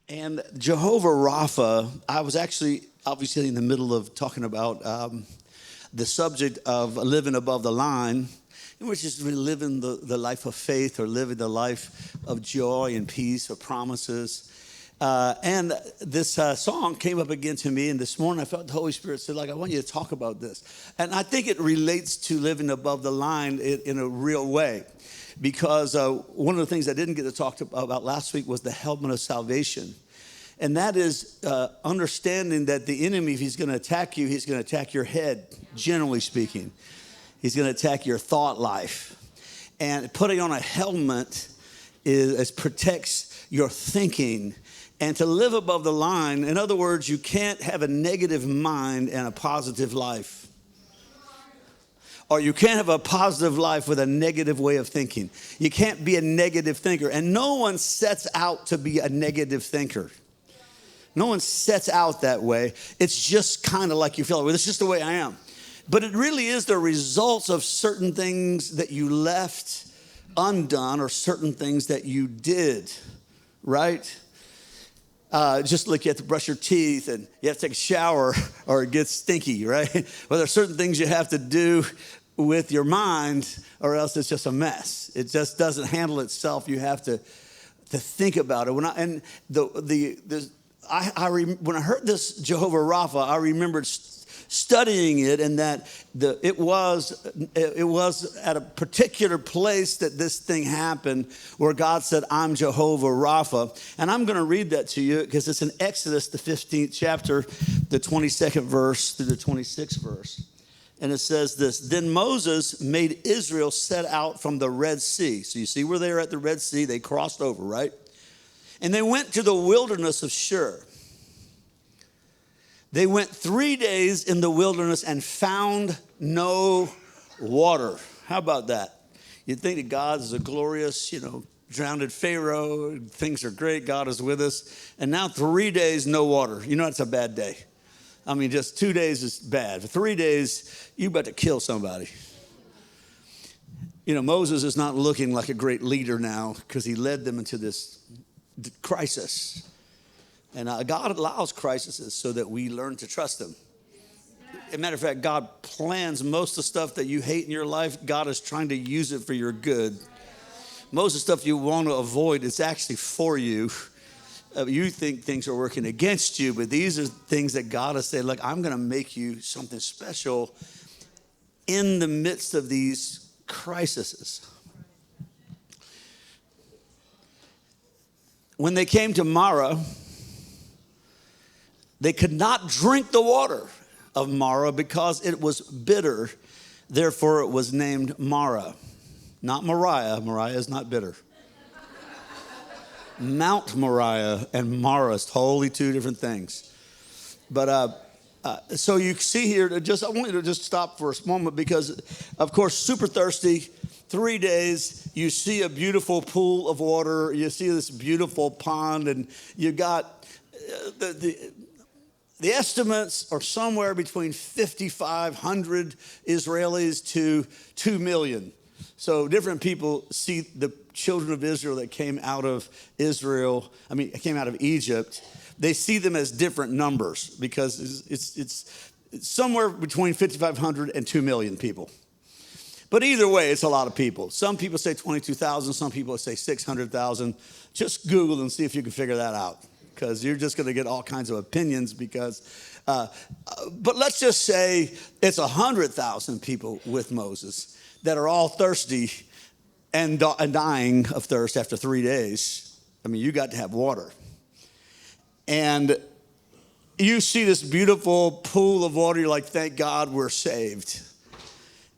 And Jehovah Rapha, I was actually obviously in the middle of talking about the subject of living above the line, which is really living the life of faith or living the life of joy and peace or promises. And this song came up again to me, and this morning I felt the Holy Spirit said, I want you to talk about this. And I think it relates to living above the line in a real way. Because one of the things I didn't get to talk about last week was the helmet of salvation. And that is understanding that the enemy, if he's going to attack you, he's going to attack your head, generally speaking. He's going to attack your thought life. And putting on a helmet protects your thinking. And to live above the line, in other words, you can't have a negative mind and a positive life. Or you can't have a positive life with a negative way of thinking. You can't be a negative thinker. And no one sets out to be a negative thinker. No one sets out that way. It's just kind of like you feel. Well, it's just the way I am. But it really is the results of certain things that you left undone or certain things that you did, right? Just like you have to brush your teeth and you have to take a shower or it gets stinky, right? Well, there's certain things you have to do with your mind or else it's just a mess. It just doesn't handle itself. You have to think about it. When I heard this Jehovah Rapha, I remembered studying it, and that it was at a particular place that this thing happened where God said, I'm Jehovah Rapha. And I'm going to read that to you because it's in Exodus, the 15th chapter, the 22nd verse through the 26th verse. And it says this: Then Moses made Israel set out from the Red Sea. So you see where they were at the Red Sea. They crossed over, right? And they went to the wilderness of Shur. They went 3 days in the wilderness and found no water. How about that? You'd think that God is a glorious, drowned Pharaoh. Things are great. God is with us. And now 3 days, no water. It's a bad day. I mean, just 2 days is bad. For 3 days, you're about to kill somebody. Moses is not looking like a great leader now because he led them into this crisis. And God allows crises so that we learn to trust him. As a matter of fact, God plans most of the stuff that you hate in your life. God is trying to use it for your good. Most of the stuff you want to avoid, it's actually for you. You think things are working against you, but these are things that God has said, look, I'm going to make you something special in the midst of these crises. When they came to Marah, they could not drink the water of Marah because it was bitter. Therefore, it was named Marah. Not Moriah. Moriah is not bitter. Mount Moriah and Marah is totally two different things. But so you see here, I want you to just stop for a moment because, of course, super thirsty. 3 days, you see a beautiful pool of water. You see this beautiful pond, and you got the estimates are somewhere between 5,500 Israelis to 2 million. So different people see the children of Israel that came out of came out of Egypt. They see them as different numbers because it's somewhere between 5,500 and 2 million people. But either way, it's a lot of people. Some people say 22,000. Some people say 600,000. Just Google and see if you can figure that out, because you're just going to get all kinds of opinions. But let's just say it's 100,000 people with Moses that are all thirsty and dying of thirst after 3 days. I mean, you got to have water. And you see this beautiful pool of water. You're like, thank God we're saved.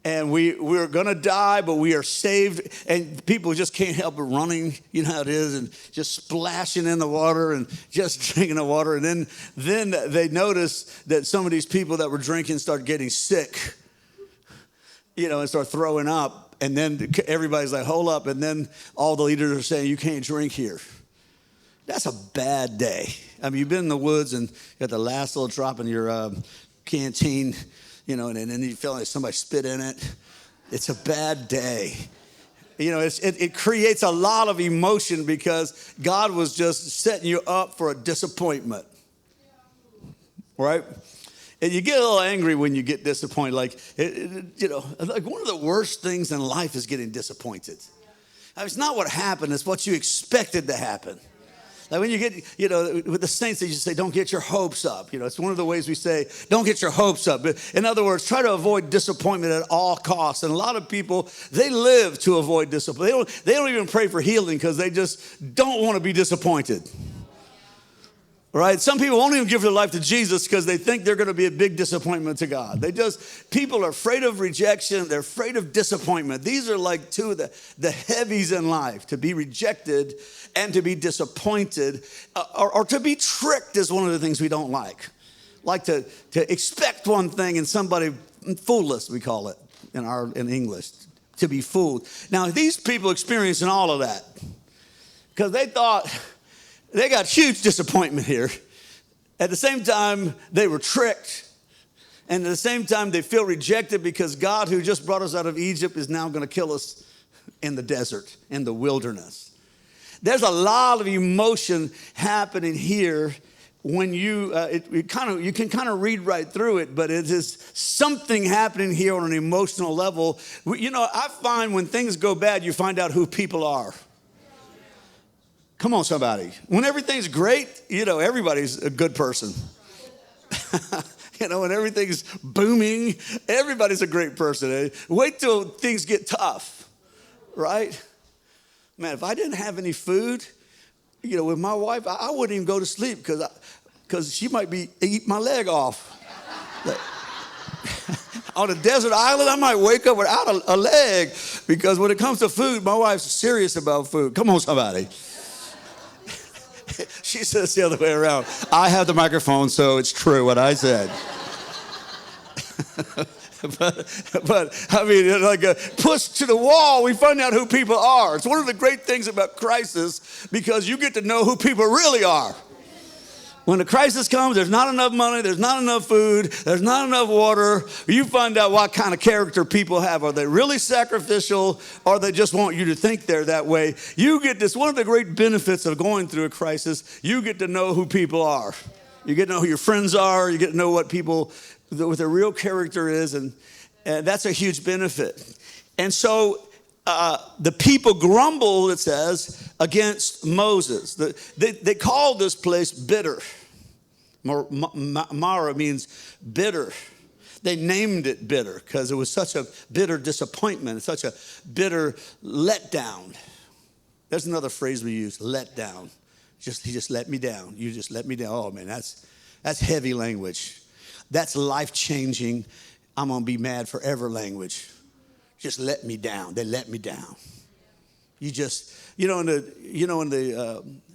And we're going to die, but we are saved. And people just can't help but running, you know how it is, and just splashing in the water and just drinking the water. And then they notice that some of these people that were drinking start getting sick, and start throwing up. And then everybody's like, hold up. And then all the leaders are saying, you can't drink here. That's a bad day. I mean, you've been in the woods and you got the last little drop in your canteen, and then you feel like somebody spit in it. It's a bad day. You know, it creates a lot of emotion because God was just setting you up for a disappointment, right? And you get a little angry when you get disappointed. Like, like one of the worst things in life is getting disappointed. I mean, it's not what happened, it's what you expected to happen. Like when you get, with the saints, they just say, don't get your hopes up. It's one of the ways we say, don't get your hopes up. But in other words, try to avoid disappointment at all costs. And a lot of people, they live to avoid disappointment. They don't even pray for healing because they just don't want to be disappointed. Right? Some people won't even give their life to Jesus because they think they're going to be a big disappointment to God. People are afraid of rejection. They're afraid of disappointment. These are like two of the heavies in life. To be rejected and to be disappointed or to be tricked is one of the things we don't like. Like to expect one thing and somebody fool us, we call it in English, to be fooled. Now, these people experiencing all of that because they thought they got huge disappointment here. At the same time, they were tricked. And at the same time, they feel rejected because God, who just brought us out of Egypt, is now going to kill us in the desert, in the wilderness. There's a lot of emotion happening here when you can kind of read right through it, but it is something happening here on an emotional level. I find when things go bad, you find out who people are. Come on, somebody. When everything's great, everybody's a good person. When everything's booming, everybody's a great person. Wait till things get tough, right? Man, if I didn't have any food, with my wife, I wouldn't even go to sleep because she might eat my leg off. On a desert island, I might wake up without a leg because when it comes to food, my wife's serious about food. Come on, somebody. She says the other way around. I have the microphone, so it's true what I said. but I mean, like a push to the wall, we find out who people are. It's one of the great things about crisis because you get to know who people really are. When a crisis comes, there's not enough money, there's not enough food, there's not enough water. You find out what kind of character people have. Are they really sacrificial or they just want you to think they're that way? You get this, one of the great benefits of going through a crisis, you get to know who people are. You get to know who your friends are. You get to know what their real character is. And that's a huge benefit. And so the people grumbled, it says, against Moses. They called this place bitter. Mara means bitter. They named it bitter because it was such a bitter disappointment, such a bitter letdown. There's another phrase we use, let down. He just let me down. You just let me down. Oh, man, that's heavy language. That's life-changing, I'm going to be mad forever language. Just let me down. They let me down. You just, in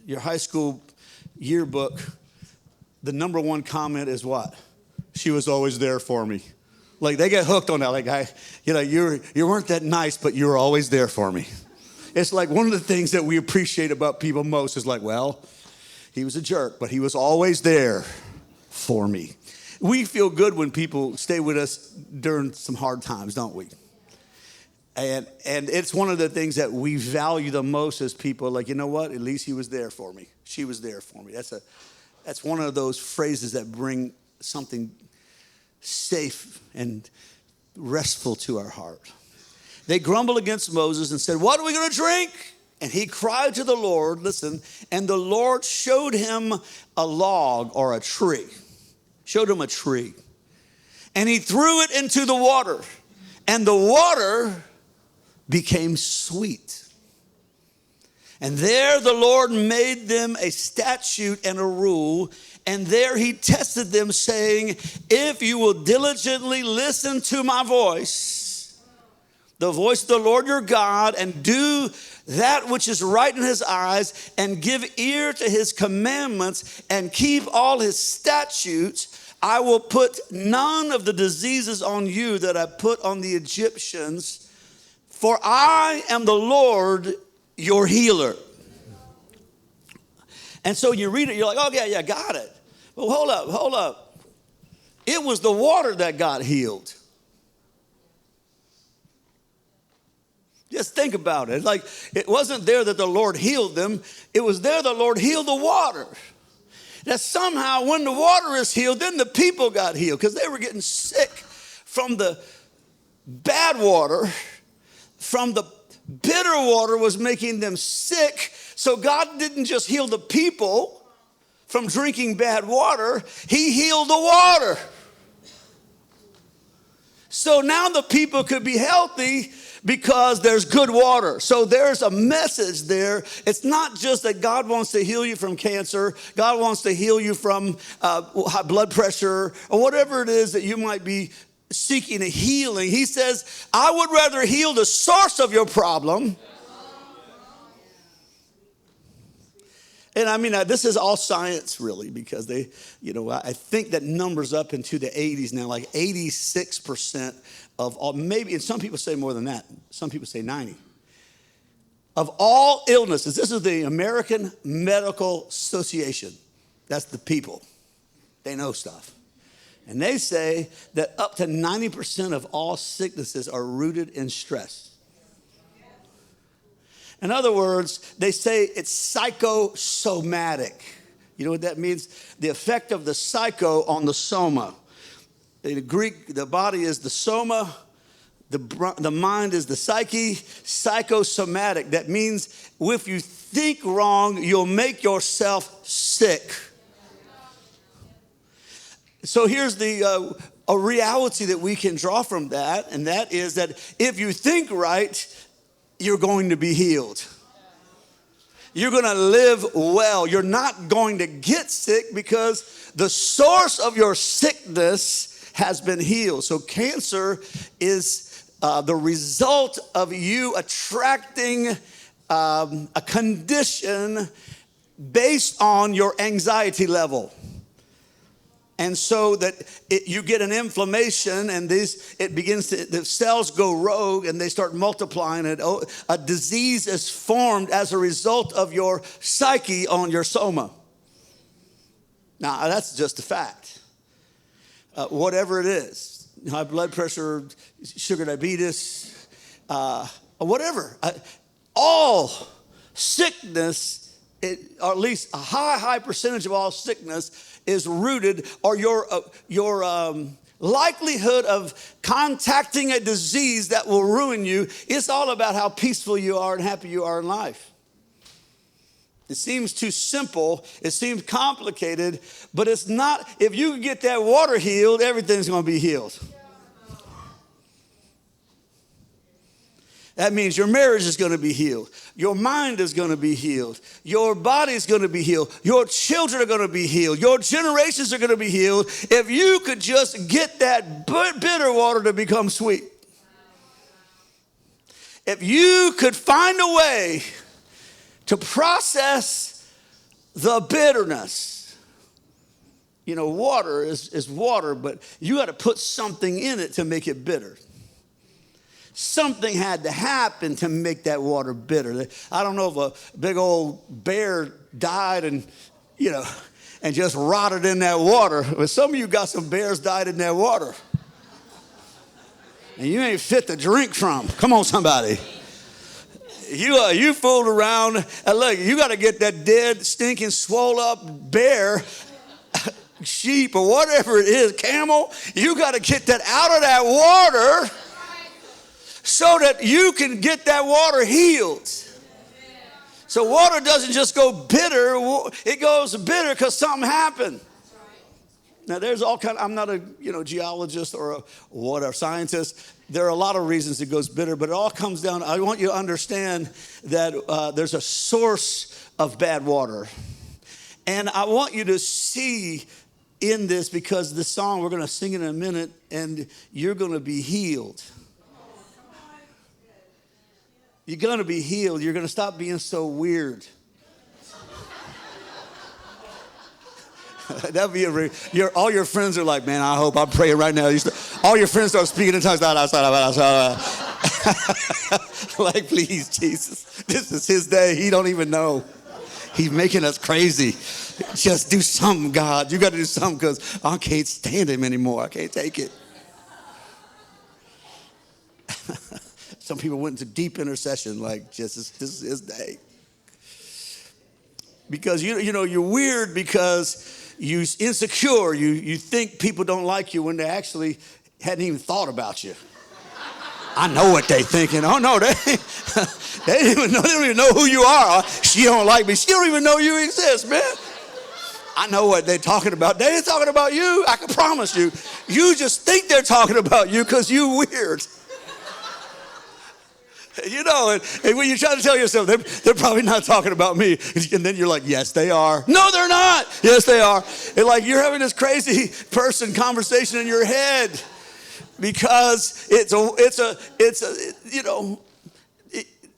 your high school yearbook, the number one comment is what? She was always there for me. Like they get hooked on that. Like you weren't that nice, but you were always there for me. It's like one of the things that we appreciate about people most is like, well, he was a jerk, but he was always there for me. We feel good when people stay with us during some hard times, don't we? And it's one of the things that we value the most as people. Like, you know what? At least he was there for me. She was there for me. That's one of those phrases that bring something safe and restful to our heart. They grumbled against Moses and said, what are we going to drink? And he cried to the Lord, listen, and the Lord showed him a log or a tree. Showed him a tree. And he threw it into the water. And the water became sweet. And there the Lord made them a statute and a rule. And there he tested them, saying, if you will diligently listen to my voice, the voice of the Lord your God, and do that which is right in his eyes, and give ear to his commandments, and keep all his statutes, I will put none of the diseases on you that I put on the Egyptians, for I am the Lord your healer. And so you read it, you're like, oh yeah, got it. Well, hold up. It was the water that got healed. Just think about it. Like, it wasn't there that the Lord healed them. It was there the Lord healed the water. That somehow when the water is healed, then the people got healed because they were getting sick from the bad water, from the bitter water was making them sick. So God didn't just heal the people from drinking bad water. He healed the water. So now the people could be healthy because there's good water. So there's a message there. It's not just that God wants to heal you from cancer. God wants to heal you from high blood pressure or whatever it is that you might be seeking a healing. He says, I would rather heal the source of your problem. And I mean, this is all science, really, because they, I think that numbers up into the 80s now, like 86% of all, maybe, and some people say more than that. Some people say 90. Of all illnesses, this is the American Medical Association. That's the people. They know stuff. And they say that up to 90% of all sicknesses are rooted in stress. In other words, they say it's psychosomatic. You know what that means? The effect of the psycho on the soma. In Greek, the body is the soma, the mind is the psyche, psychosomatic. That means if you think wrong, you'll make yourself sick. So here's a reality that we can draw from that, and that is that if you think right, you're going to be healed. You're going to live well. You're not going to get sick because the source of your sickness has been healed. So cancer is the result of you attracting a condition based on your anxiety level. And so that you get an inflammation and the cells go rogue and they start multiplying. And a disease is formed as a result of your psyche on your soma. Now, that's just a fact. Whatever it is, high blood pressure, sugar diabetes, whatever. All sickness, or at least a high percentage of all sickness is rooted, or your likelihood of contacting a disease that will ruin you. It's all about how peaceful you are and happy you are in life. It seems too simple. It seems complicated, but it's not. If you get that water healed, everything's going to be healed. That means your marriage is going to be healed. Your mind is going to be healed. Your body is going to be healed. Your children are going to be healed. Your generations are going to be healed. If you could just get that bitter water to become sweet. If you could find a way to process the bitterness. Water is water, but you got to put something in it to make it bitter. Something had to happen to make that water bitter. I don't know if a big old bear died and just rotted in that water. But some of you got some bears died in that water. And you ain't fit to drink from. Come on, somebody. You fooled around. And look, you got to get that dead, stinking, swole up bear, sheep, or whatever it is, camel. You got to get that out of that water so that you can get that water healed. So water doesn't just go bitter. It goes bitter because something happened. Now, there's all kind of, I'm not a geologist or a whatever scientist. There are a lot of reasons it goes bitter, but it all comes down. I want you to understand that there's a source of bad water. And I want you to see in this, because the song we're going to sing in a minute, and you're going to be healed. You're going to be healed. You're going to stop being so weird. That'll be all your friends are like, man, I hope I'm praying right now. All your friends start speaking in tongues. Like, please, Jesus, this is his day. He don't even know. He's making us crazy. Just do something, God. You got to do something because I can't stand him anymore. I can't take it. Some people went into deep intercession, like just this is day. Because you're weird because you're insecure. You think people don't like you when they actually hadn't even thought about you. I know what they thinking. Oh no, they don't even know who you are. She don't like me. She don't even know you exist, man. I know what they're talking about. They ain't talking about you. I can promise you. You just think they're talking about you because you weird. And when you try to tell yourself, they're probably not talking about me. And then you're like, yes, they are. No, they're not. Yes, they are. And like you're having this crazy person conversation in your head because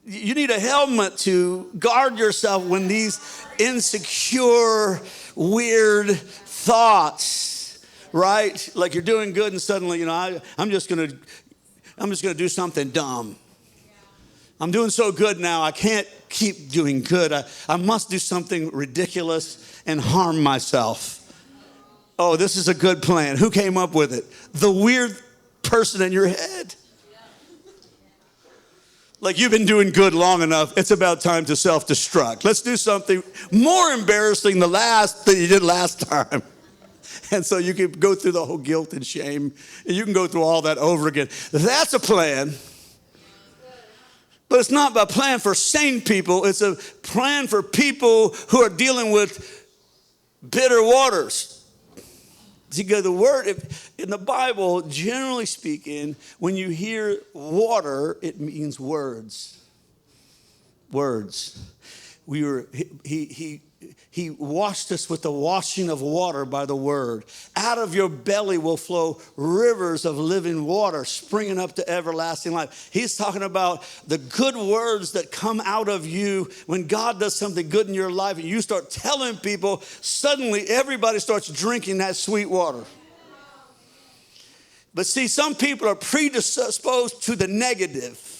you need a helmet to guard yourself when these insecure, weird thoughts, right? Like you're doing good and suddenly, I'm just gonna do something dumb. I'm doing so good now, I can't keep doing good. I must do something ridiculous and harm myself. Oh, this is a good plan. Who came up with it? The weird person in your head. Like you've been doing good long enough, it's about time to self-destruct. Let's do something more embarrassing than you did last time. And so you can go through the whole guilt and shame, and you can go through all that over again. That's a plan. But it's not a plan for sane people. It's a plan for people who are dealing with bitter waters. See, the word in the Bible, generally speaking, when you hear water, it means words. Words. He washed us with the washing of water by the word. Out of your belly will flow rivers of living water springing up to everlasting life. He's talking about the good words that come out of you when God does something good in your life and you start telling people, suddenly everybody starts drinking that sweet water. But see, some people are predisposed to the negative.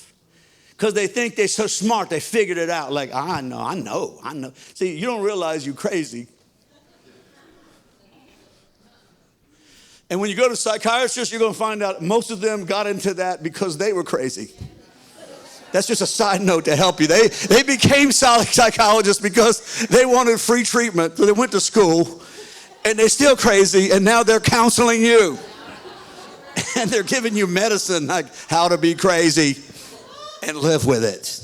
Because they think they're so smart, they figured it out. Like, I know. See, you don't realize you're crazy. And when you go to psychiatrists, you're going to find out most of them got into that because they were crazy. That's just a side note to help you. They became psychologists because they wanted free treatment. So they went to school, and they're still crazy, and now they're counseling you. And they're giving you medicine, like how to be crazy. And live with it.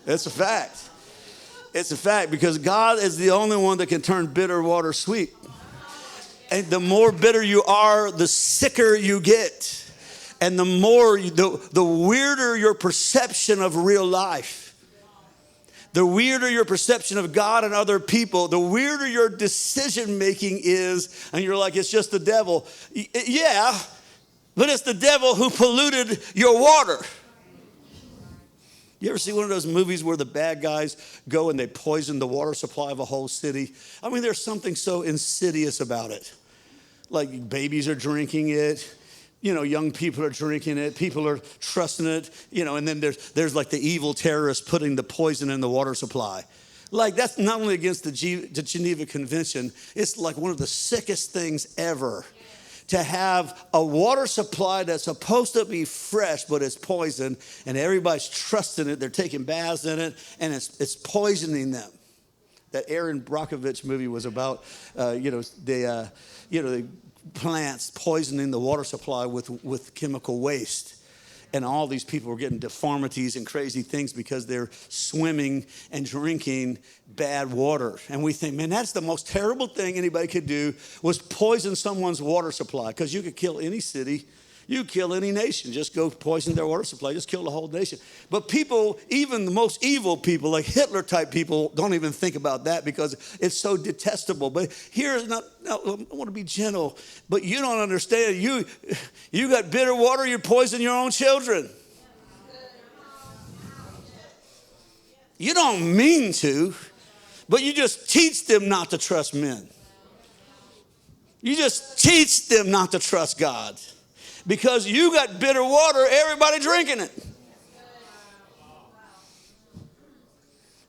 It's a fact. It's a fact because God is the only one that can turn bitter water sweet. And the more bitter you are, the sicker you get. And the weirder your perception of real life. The weirder your perception of God and other people, the weirder your decision making is. And you're like, it's just the devil. Yeah. But it's the devil who polluted your water. You ever see one of those movies where the bad guys go and they poison the water supply of a whole city? I mean, there's something so insidious about it. Like babies are drinking it. Young people are drinking it. People are trusting it. And then there's like the evil terrorists putting the poison in the water supply. Like that's not only against the Geneva Convention, it's like one of the sickest things ever. To have a water supply that's supposed to be fresh, but it's poison, and everybody's trusting it. They're taking baths in it, and it's poisoning them. That Aaron Brockovich movie was about, the plants poisoning the water supply with chemical waste. And all these people were getting deformities and crazy things because they're swimming and drinking bad water. And we think, man, that's the most terrible thing anybody could do was poison someone's water supply. Because you could kill any city. You could kill any nation. Just go poison their water supply. Just kill the whole nation. But people, even the most evil people, like Hitler type people, don't even think about that because it's so detestable. But I want to be gentle. But you don't understand. You got bitter water, you poison your own children. You don't mean to, but you just teach them not to trust men. You just teach them not to trust God. Because you got bitter water, everybody drinking it.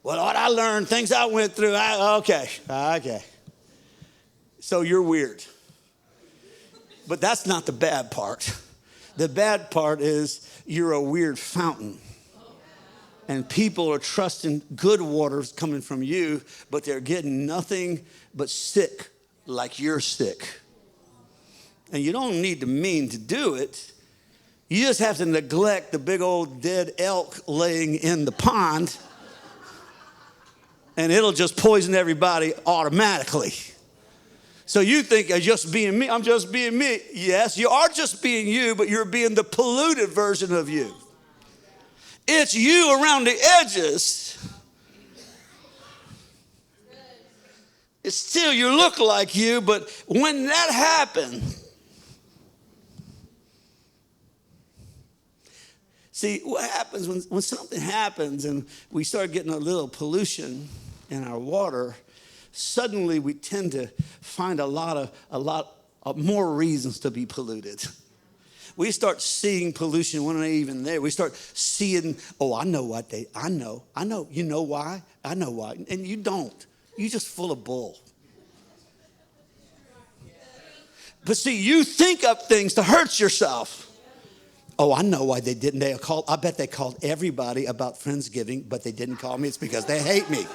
Well, what I learned, things I went through, okay. So you're weird. But that's not the bad part. The bad part is you're a weird fountain. And people are trusting good waters coming from you, but they're getting nothing but sick like you're sick. And you don't need to mean to do it. You just have to neglect the big old dead elk laying in the pond, and it'll just poison everybody automatically. So you think I'm just being me. I'm just being me. Yes, you are just being you, but you're being the polluted version of you. It's you around the edges. It's still you look like you, but when that happens, see, what happens when something happens and we start getting a little pollution in our water, suddenly we tend to find a lot of more reasons to be polluted. We start seeing pollution when it ain't even there. We start seeing, I know. You know why? I know why. And you don't. You're just full of bull. But see, you think up things to hurt yourself. I know why they didn't. I bet they called everybody about Friendsgiving, but they didn't call me. It's because they hate me.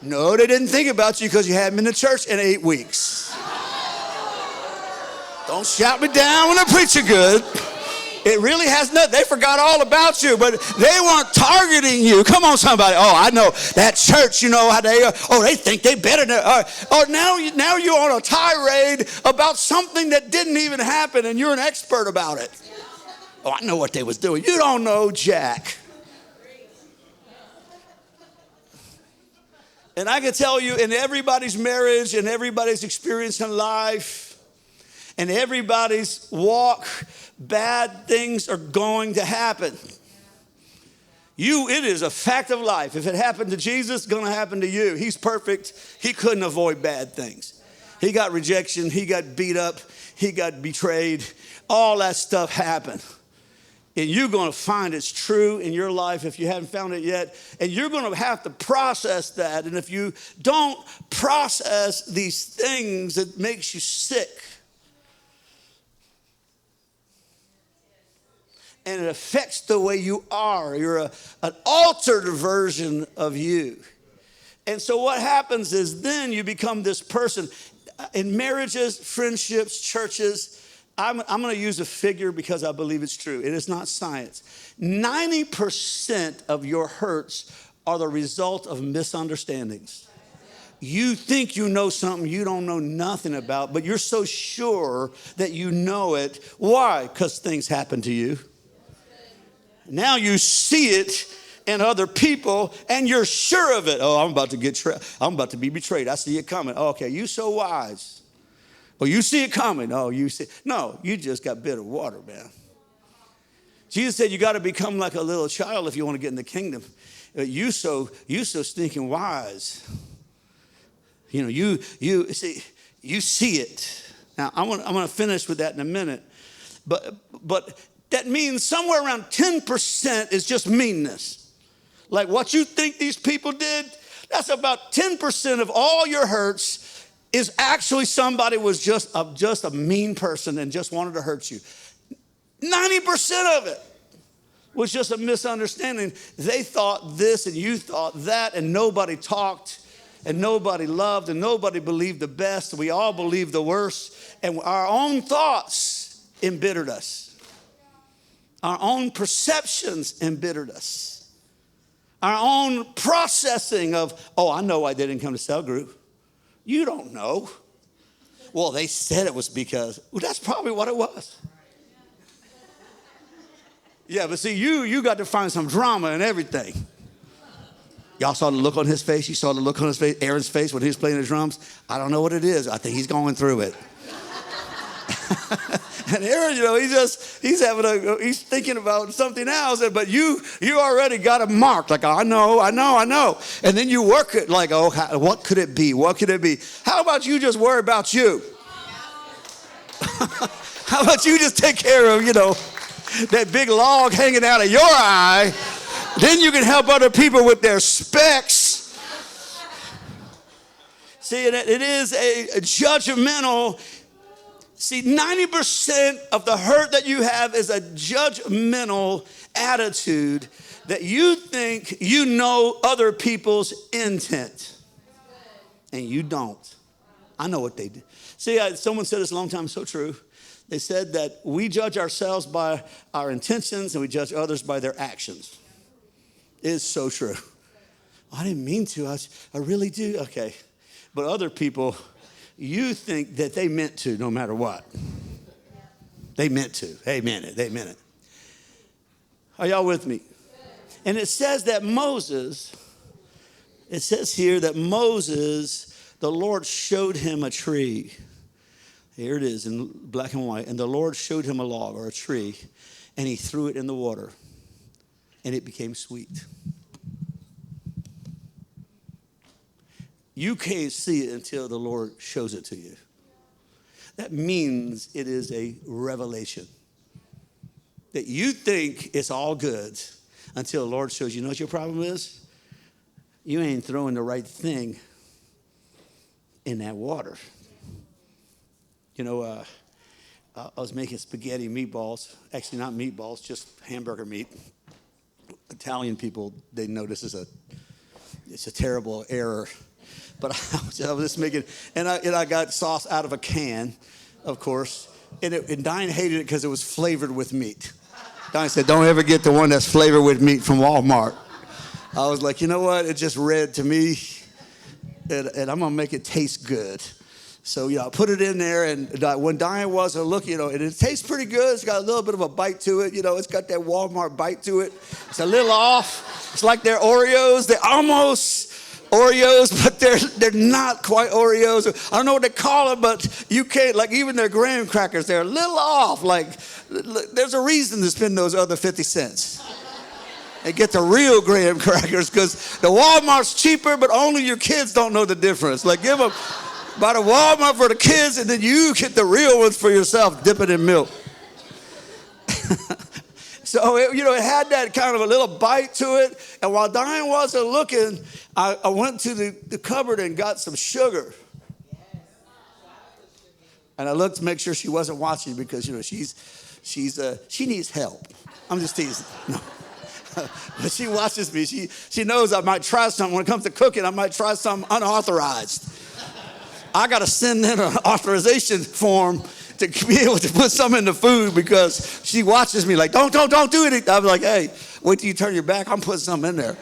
No, they didn't think about you because you hadn't been to church in 8 weeks. Don't shout me down when I preach it good. It really has nothing. They forgot all about you, but they weren't targeting you. Come on, somebody. I know that church, how they think they better than. Now you're on a tirade about something that didn't even happen, and you're an expert about it. I know what they was doing. You don't know Jack. And I can tell you, in everybody's marriage and everybody's experience in life and everybody's walk, bad things are going to happen. It is a fact of life. If it happened to Jesus, it's going to happen to you. He's perfect. He couldn't avoid bad things. He got rejection. He got beat up. He got betrayed. All that stuff happened. And you're going to find it's true in your life if you haven't found it yet. And you're going to have to process that. And if you don't process these things, it makes you sick. And it affects the way you are. You're an altered version of you. And so what happens is then you become this person. In marriages, friendships, churches, I'm going to use a figure because I believe it's true. It is not science. 90% of your hurts are the result of misunderstandings. You think you know something you don't know nothing about, but you're so sure that you know it. Why? Because things happen to you. Now you see it in other people and you're sure of it. I'm about to be betrayed. I see it coming. Okay, you so wise. You see it coming. No, you just got bitter water, man. Jesus said you got to become like a little child if you want to get in the kingdom. You so stinking wise. You see it. Now I'm going to finish with that in a minute. But that means somewhere around 10% is just meanness. Like what you think these people did, that's about 10% of all your hurts is actually somebody was just a mean person and just wanted to hurt you. 90% of it was just a misunderstanding. They thought this and you thought that, and nobody talked and nobody loved and nobody believed the best. We all believed the worst, and our own thoughts embittered us. Our own perceptions embittered us. Our own processing of, I know why they didn't come to cell group. You don't know. Well, they said it was because, that's probably what it was. Yeah, but see, you got to find some drama in everything. Y'all saw the look on his face? You saw the look on his face, Aaron's face when he was playing the drums? I don't know what it is. I think he's going through it. And Aaron, he's thinking about something else. But you already got it marked. Like, I know. And then you work it like, what could it be? What could it be? How about you just worry about you? How about you just take care of, that big log hanging out of your eye? Then you can help other people with their specks. See, it is a judgmental See, 90% of the hurt that you have is a judgmental attitude that you think you know other people's intent, and you don't. I know what they do. See, someone said this a long time, so true. They said that we judge ourselves by our intentions and we judge others by their actions. It is so true. I didn't mean to. I really do. Okay. But other people, you think that they meant to no matter what. They meant to. They meant it. They meant it. Are y'all with me? And it says that Moses, it says here that Moses, the Lord showed him a tree. Here it is in black and white. And the Lord showed him a log or a tree, and he threw it in the water, and it became sweet. You can't see it until the Lord shows it to you. That means it is a revelation. That you think it's all good until the Lord shows you. You know what your problem is? You ain't throwing the right thing in that water. You know, I was making spaghetti meatballs. Actually, not meatballs, just hamburger meat. Italian people, they know this is it's a terrible error. But I was just making, and I got sauce out of a can, of course. And Diane hated it because it was flavored with meat. Diane said, don't ever get the one that's flavored with meat from Walmart. I was like, you know what? It just read to me, and I'm going to make it taste good. So, I put it in there, and when Diane wasn't looking, and it tastes pretty good. It's got a little bit of a bite to it. It's got that Walmart bite to it. It's a little off. It's like they're Oreos. They're almost Oreos, but they're not quite Oreos. I don't know what they call it, but you can't, like even their graham crackers, they're a little off. Like, there's a reason to spend those other 50 cents. And get the real graham crackers, because the Walmart's cheaper, but only your kids don't know the difference. Like, give them, buy the Walmart for the kids, and then you get the real ones for yourself, dip it in milk. So, it had that kind of a little bite to it. And while Diane wasn't looking, I went to the cupboard and got some sugar. And I looked to make sure she wasn't watching because, she needs help. I'm just teasing. No. But she watches me. She knows I might try something. When it comes to cooking, I might try something unauthorized. I got to send in an authorization form to be able to put some in the food because she watches me like, don't do it. I'm like, hey, wait till you turn your back. I'm putting something in there.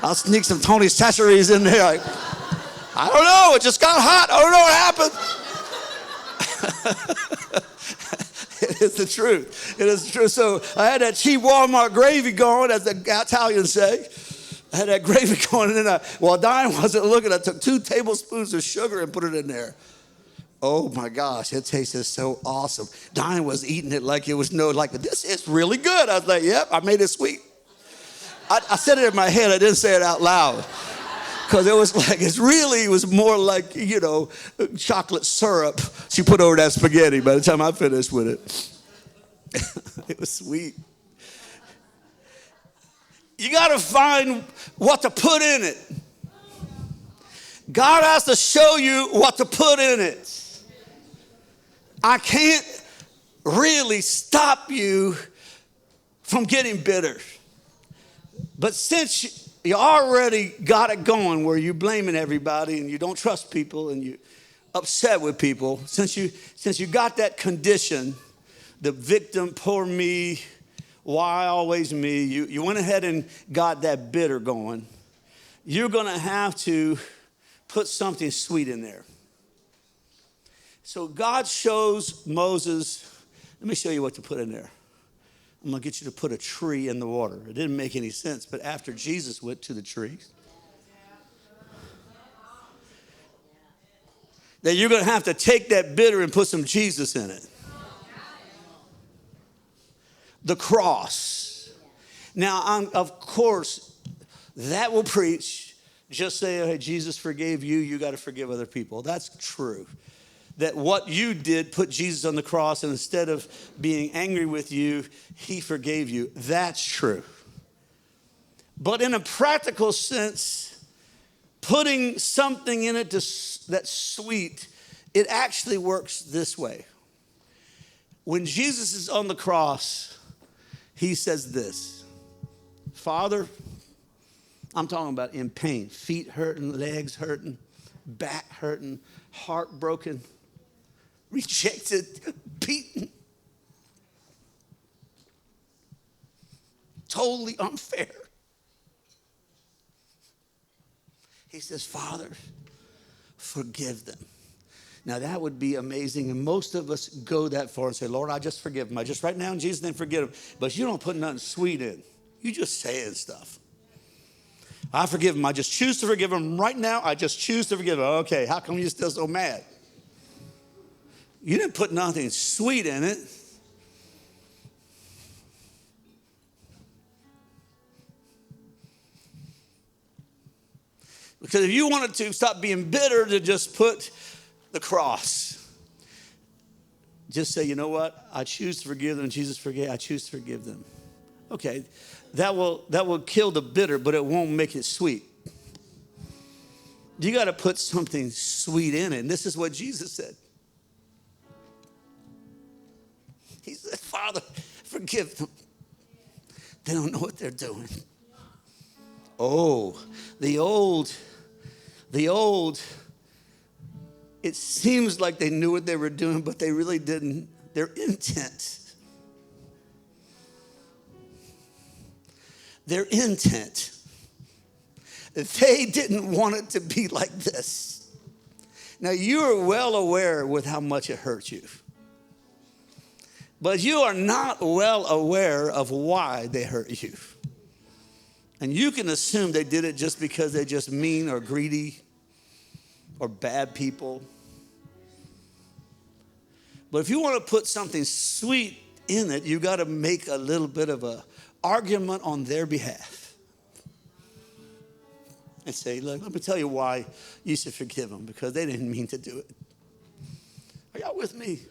I'll sneak some Tony Chachere's in there. Like, I don't know. It just got hot. I don't know what happened. It is the truth. It is the truth. So I had that cheap Walmart gravy going, as the Italians say. I had that gravy going, and then while Diane wasn't looking, I took 2 tablespoons of sugar and put it in there. Oh my gosh, it tasted so awesome. Diane was eating it like it was this is really good. I was like, yep, I made it sweet. I said it in my head, I didn't say it out loud. Because it was more like, chocolate syrup she put over that spaghetti by the time I finished with it. It was sweet. You got to find what to put in it. God has to show you what to put in it. I can't really stop you from getting bitter. But since you already got it going where you're blaming everybody and you don't trust people and you're upset with people, since you got that condition, the victim, poor me, why always me, you went ahead and got that bitter going, you're going to have to put something sweet in there. So God shows Moses, let me show you what to put in there. I'm going to get you to put a tree in the water. It didn't make any sense, but after Jesus went to the tree, then you're going to have to take that bitter and put some Jesus in it. The cross. Now, of course, that will preach. Just say, hey, Jesus forgave you. You got to forgive other people. That's true. That what you did put Jesus on the cross, and instead of being angry with you, he forgave you. That's true. But in a practical sense, putting something in it that's sweet It actually works this way. When Jesus is on the cross, he says this, Father, I'm talking about in pain, feet hurting, legs hurting, back hurting, heart broken, rejected, beaten, totally unfair. He says, Father, forgive them. Now that would be amazing. And most of us go that far and say, Lord, I just forgive them. I just right now in Jesus' name forgive them. But you don't put nothing sweet in. You just saying stuff. I forgive them. I just choose to forgive them right now. I just choose to forgive them. Okay, how come you're still so mad? You didn't put nothing sweet in it. Because if you wanted to stop being bitter, to just put the cross. Just say, you know what? I choose to forgive them. Jesus forgave. I choose to forgive them. Okay, that will kill the bitter, but it won't make it sweet. You got to put something sweet in it. And this is what Jesus said. He said, Father, forgive them. They don't know what they're doing. Oh, the old, it seems like they knew what they were doing, but they really didn't. Their intent. They didn't want it to be like this. Now, you are well aware with how much it hurt you. But you are not well aware of why they hurt you. And you can assume they did it just because they're just mean or greedy or bad people. But if you want to put something sweet in it, you got to make a little bit of an argument on their behalf. And say, look, let me tell you why you should forgive them, because they didn't mean to do it. Are y'all with me?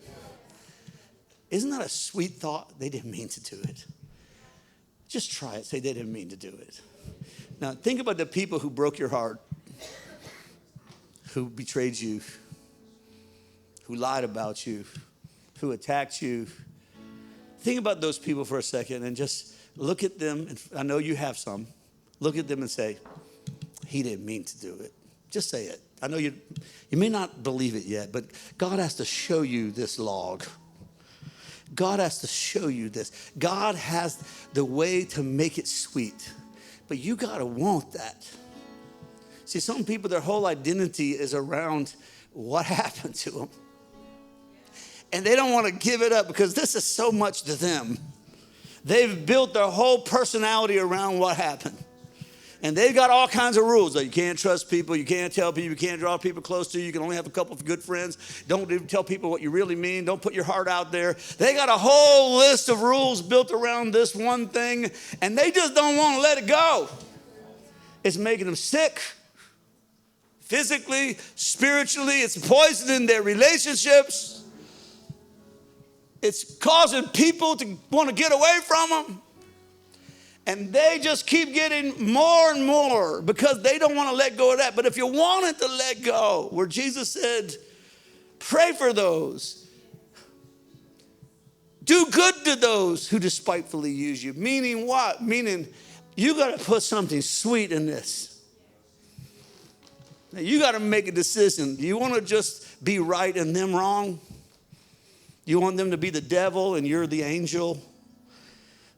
Isn't that a sweet thought? They didn't mean to do it. Just try it. Say they didn't mean to do it. Now, think about the people who broke your heart, who betrayed you, who lied about you, who attacked you. Think about those people for a second and just look at them. And I know you have some. Look at them and say, he didn't mean to do it. Just say it. I know you may not believe it yet, but God has to show you this log. God has to show you this. God has the way to make it sweet, but you got to want that. See, some people, their whole identity is around what happened to them. And they don't want to give it up because this is so much to them. They've built their whole personality around what happened. And they've got all kinds of rules. Like you can't trust people. You can't tell people. You can't draw people close to you. You can only have a couple of good friends. Don't even tell people what you really mean. Don't put your heart out there. They got a whole list of rules built around this one thing. And they just don't want to let it go. It's making them sick. Physically, spiritually. It's poisoning their relationships. It's causing people to want to get away from them. And they just keep getting more and more because they don't want to let go of that. But if you wanted to let go, where Jesus said, pray for those. Do good to those who despitefully use you. Meaning what? Meaning you got to put something sweet in this. Now you got to make a decision. Do you want to just be right and them wrong? You want them to be the devil and you're the angel?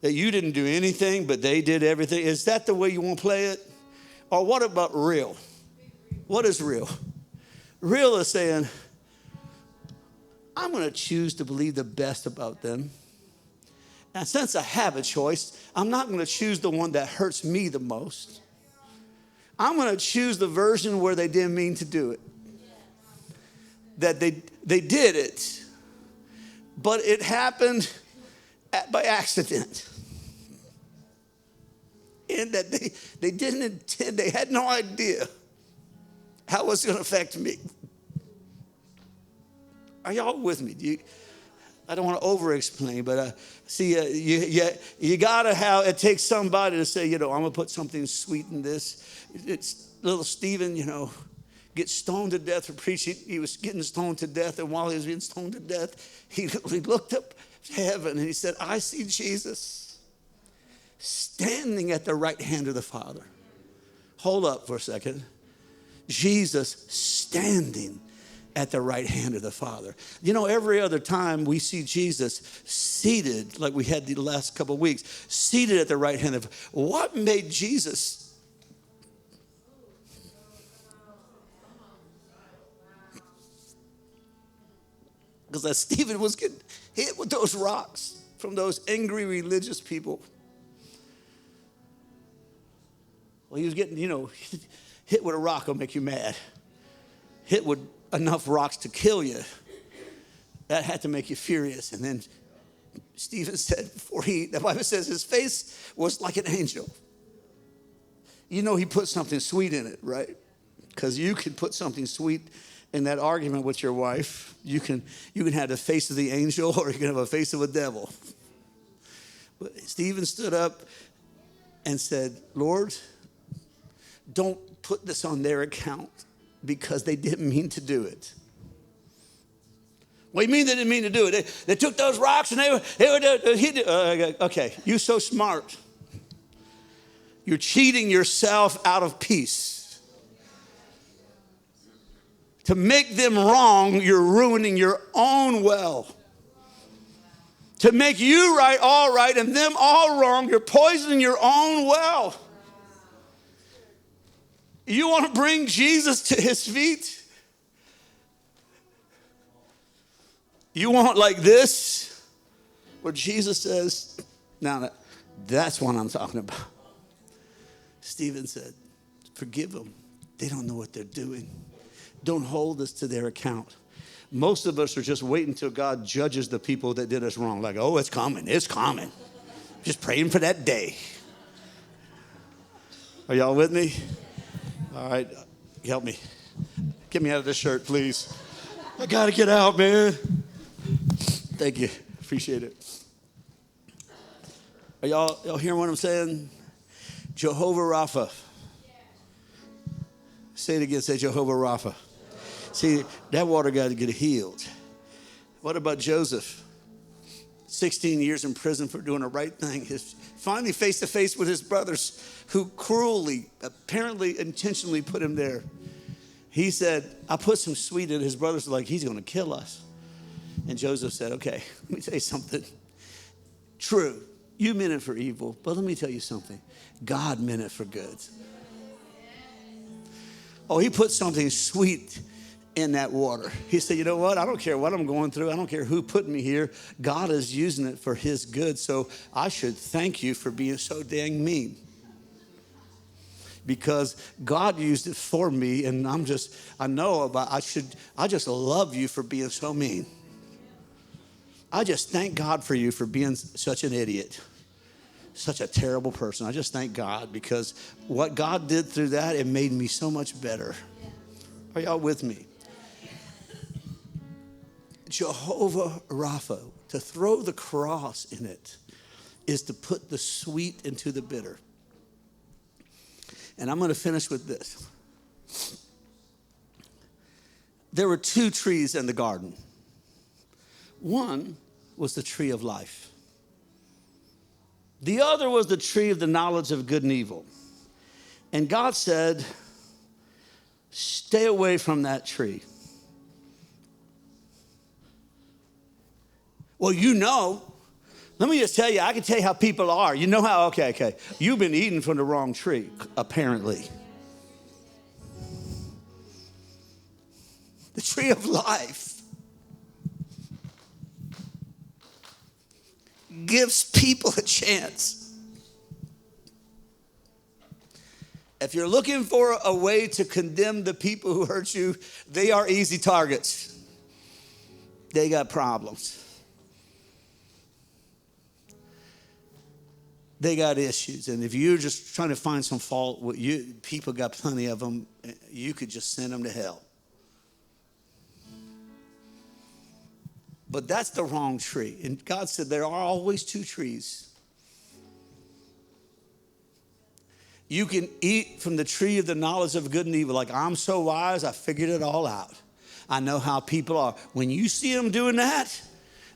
That you didn't do anything, but they did everything. Is that the way you want to play it? Or what about real? What is real? Real is saying, I'm going to choose to believe the best about them. And since I have a choice, I'm not going to choose the one that hurts me the most. I'm going to choose the version where they didn't mean to do it. That they did it, but it happened by accident. And that they didn't intend, they had no idea how it was going to affect me. Are y'all with me? I don't want to over-explain, but you got to have, it takes somebody to say, I'm going to put something sweet in this. It's little Stephen, get stoned to death for preaching. He was getting stoned to death. And while he was being stoned to death, he looked up to heaven and he said, I see Jesus standing at the right hand of the Father. Hold up for a second. Jesus standing at the right hand of the Father. You know, every other time we see Jesus seated, like we had the last couple of weeks, seated at the right hand of, what made Jesus? Because as Stephen was getting hit with those rocks from those angry religious people. Well, he was getting, hit with a rock will make you mad. Hit with enough rocks to kill you, that had to make you furious. And then Stephen said, the Bible says his face was like an angel. You know he put something sweet in it, right? Because you can put something sweet in that argument with your wife. You can have the face of the angel, or you can have a face of a devil. But Stephen stood up and said, Lord, don't put this on their account, because they didn't mean to do it. What do you mean they didn't mean to do it? They took those rocks and okay, you're so smart. You're cheating yourself out of peace. To make them wrong, you're ruining your own well. To make you right, all right, and them all wrong, you're poisoning your own well. You want to bring Jesus to his feet? You want like this, where Jesus says, now that's what I'm talking about. Stephen said, forgive them. They don't know what they're doing. Don't hold us to their account. Most of us are just waiting until God judges the people that did us wrong. Like, oh, it's coming. It's coming. Just praying for that day. Are y'all with me? All right, help me. Get me out of this shirt, please. I got to get out, man. Thank you. Appreciate it. Are y'all hearing what I'm saying? Jehovah Rapha. Say it again. Say Jehovah Rapha. See, that water got to get healed. What about Joseph? 16 years in prison for doing the right thing. Finally face to face with his brothers who cruelly, apparently intentionally put him there. He said, I put some sweet in. His brothers were like, he's going to kill us. And Joseph said, okay, let me tell you something. True, you meant it for evil, but let me tell you something. God meant it for good. Oh, he put something sweet in that water. He said, you know what? I don't care what I'm going through. I don't care who put me here. God is using it for his good. So I should thank you for being so dang mean. Because God used it for me, and I just love you for being so mean. I just thank God for you for being such an idiot, such a terrible person. I just thank God, because what God did through that, it made me so much better. Are y'all with me? Jehovah Rapha, to throw the cross in it, is to put the sweet into the bitter. And I'm going to finish with this. There were two trees in the garden. One was the tree of life. The other was the tree of the knowledge of good and evil. And God said, stay away from that tree. Well, let me just tell you, I can tell you how people are. You know how, okay. You've been eating from the wrong tree, apparently. The tree of life gives people a chance. If you're looking for a way to condemn the people who hurt you, they are easy targets. They got problems. They got issues. And if you're just trying to find some fault, people got plenty of them. You could just send them to hell. But that's the wrong tree. And God said there are always two trees. You can eat from the tree of the knowledge of good and evil. Like, I'm so wise, I figured it all out. I know how people are. When you see them doing that,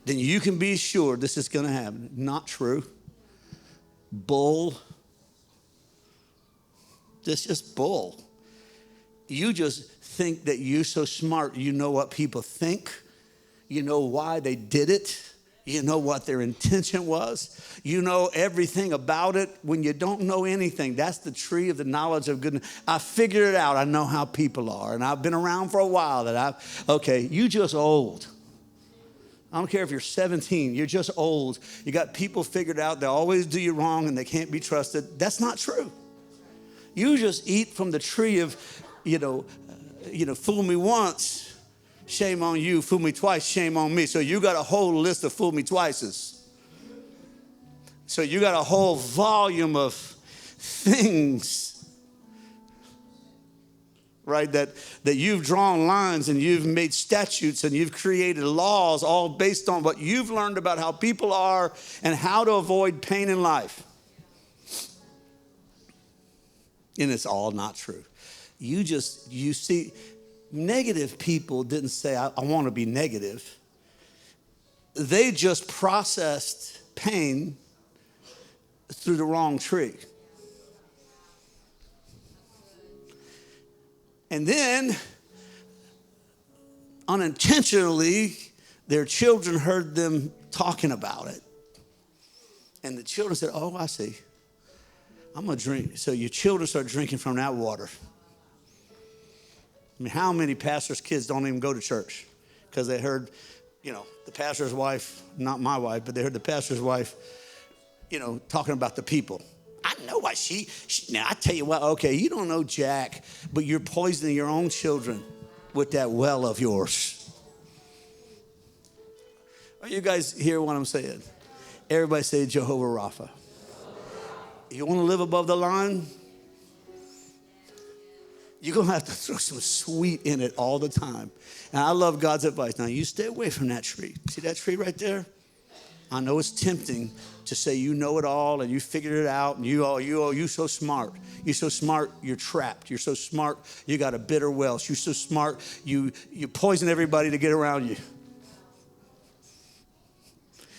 then you can be sure this is going to happen. Not true. Bull. That's just bull. You just think that you're so smart, you know what people think. You know why they did it. You know what their intention was. You know everything about it when you don't know anything. That's the tree of the knowledge of goodness. I figured it out. I know how people are. And I've been around for a while you just old. I don't care if you're 17. You're just old. You got people figured out. They always do you wrong and they can't be trusted. That's not true. You just eat from the tree of, fool me once. Shame on you. Fool me twice. Shame on me. So you got a whole list of fool me twices. So you got a whole volume of things, right? That you've drawn lines and you've made statutes and you've created laws all based on what you've learned about how people are and how to avoid pain in life. And it's all not true. You see, negative people didn't say, I want to be negative. They just processed pain through the wrong tree. And then, unintentionally, their children heard them talking about it. And the children said, oh, I see. I'm going to drink. So your children start drinking from that water. I mean, how many pastors' kids don't even go to church? Because they heard, the pastor's wife, not my wife, but they heard the pastor's wife, talking about the people. I know why now I tell you what, okay, you don't know Jack, but you're poisoning your own children with that well of yours. Are you guys hear what I'm saying? Everybody say Jehovah Rapha. You want to live above the line? You're going to have to throw some sweet in it all the time. And I love God's advice. Now, you stay away from that tree. See that tree right there? I know it's tempting to say you know it all and you figured it out and you're so smart. You're so smart, you're trapped. You're so smart, you got a bitter Welsh. You're so smart, you poison everybody to get around you.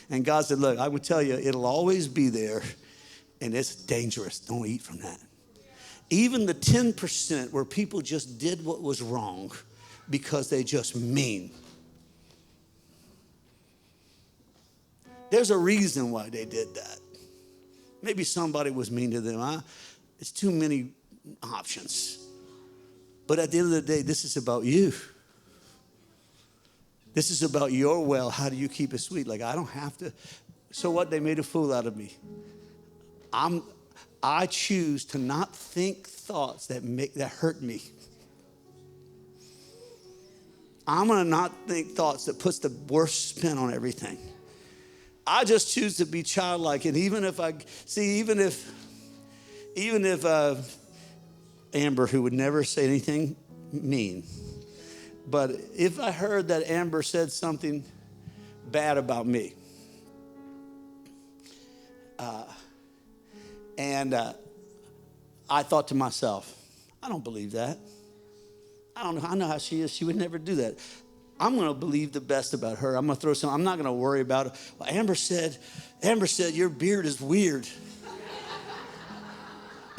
And God said, look, I would tell you, it'll always be there and it's dangerous. Don't eat from that. Even the 10% where people just did what was wrong because they just mean. There's a reason why they did that. Maybe somebody was mean to them. It's too many options. But at the end of the day, this is about you. This is about your well. How do you keep it sweet? Like, I don't have to. So what? They made a fool out of me. I choose to not think thoughts that hurt me. I'm going to not think thoughts that puts the worst spin on everything. I just choose to be childlike. And even if Amber, who would never say anything mean, but if I heard that Amber said something bad about me, and I thought to myself, I don't believe that. I know how she is. She would never do that. I'm going to believe the best about her. I'm going to throw some. I'm not going to worry about it. Well, Amber said, your beard is weird.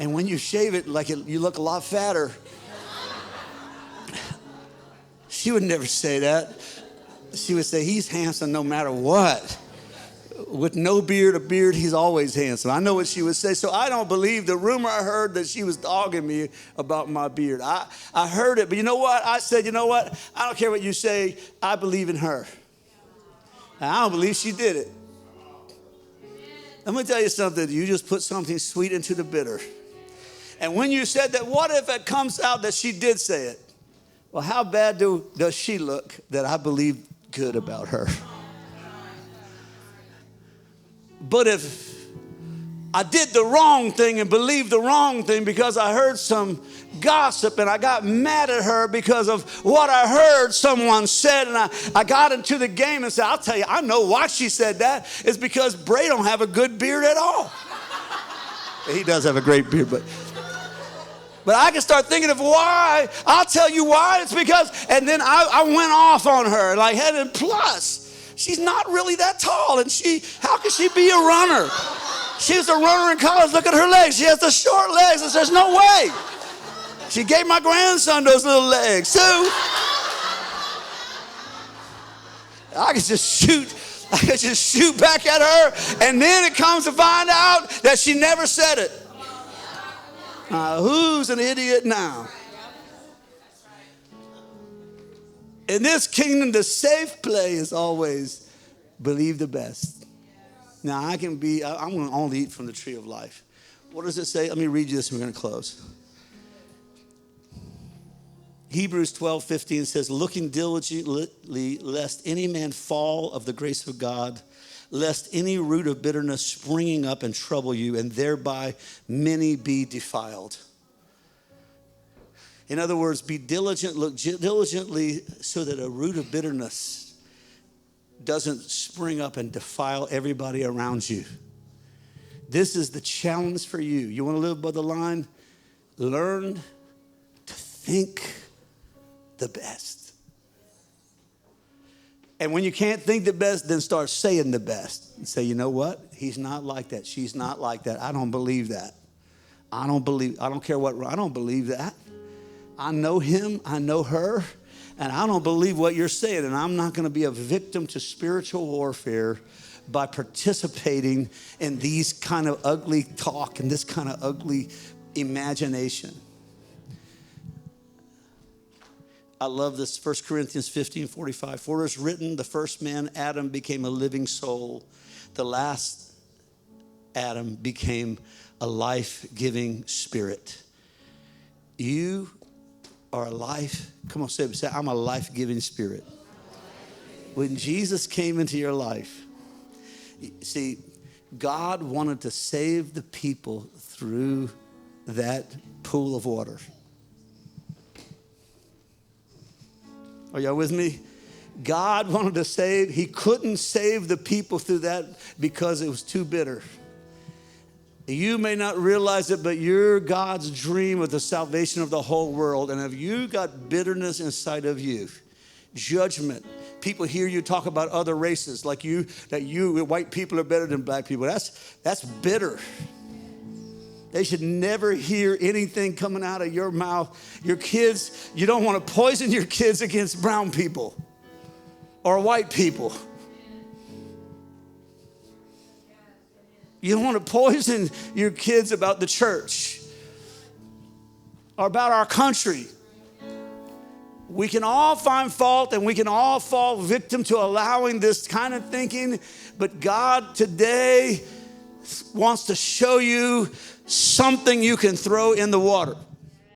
And when you shave it, you look a lot fatter. She would never say that. She would say, he's handsome no matter what. With no beard or beard, he's always handsome. I know what she would say. So I don't believe the rumor I heard that she was dogging me about my beard. I heard it, but you know what? I said, you know what? I don't care what you say. I believe in her. And I don't believe she did it. Let me tell you something. You just put something sweet into the bitter. And when you said that, what if it comes out that she did say it? Well, how bad does she look that I believe good about her? But if I did the wrong thing and believed the wrong thing because I heard some gossip and I got mad at her because of what I heard someone said, and I got into the game and said, I'll tell you, I know why she said that. It's because Bray don't have a good beard at all. He does have a great beard, but But I can start thinking of why. I'll tell you why. It's because, and then I went off on her. Like, and plus, she's not really that tall. And how can she be a runner? She was a runner in college. Look at her legs. She has the short legs. There's no way. She gave my grandson those little legs, too. I could just shoot back at her. And then it comes to find out that she never said it. Who's an idiot now? In this kingdom, the safe play is always believe the best. Now, I'm going to only eat from the tree of life. What does it say? Let me read you this and we're going to close. Hebrews 12:15 says, looking diligently lest any man fall of the grace of God, lest any root of bitterness springing up and trouble you, and thereby many be defiled. In other words, be diligent, look diligently so that a root of bitterness doesn't spring up and defile everybody around you. This is the challenge for you. You want to live above the line? Learn to think the best. And when you can't think the best, then start saying the best. And say, you know what? He's not like that. She's not like that. I don't believe that. I don't believe that. I know him. I know her. And I don't believe what you're saying. And I'm not going to be a victim to spiritual warfare by participating in these kind of ugly talk and this kind of ugly imagination. I love this, 1 Corinthians 15:45. For it is written, the first man, Adam, became a living soul. The last Adam became a life-giving spirit. You are a life. Come on, say, I'm a life-giving spirit. When Jesus came into your life, see, God wanted to save the people through that pool of water. Are y'all with me? God wanted to save. He couldn't save the people through that because it was too bitter. You may not realize it, but you're God's dream of the salvation of the whole world. And if you got bitterness inside of you, judgment, people hear you talk about other races like white people are better than black people. That's bitter. They should never hear anything coming out of your mouth. Your kids, you don't want to poison your kids against brown people or white people. You don't want to poison your kids about the church or about our country. We can all find fault and we can all fall victim to allowing this kind of thinking. But God today wants to show you something you can throw in the water.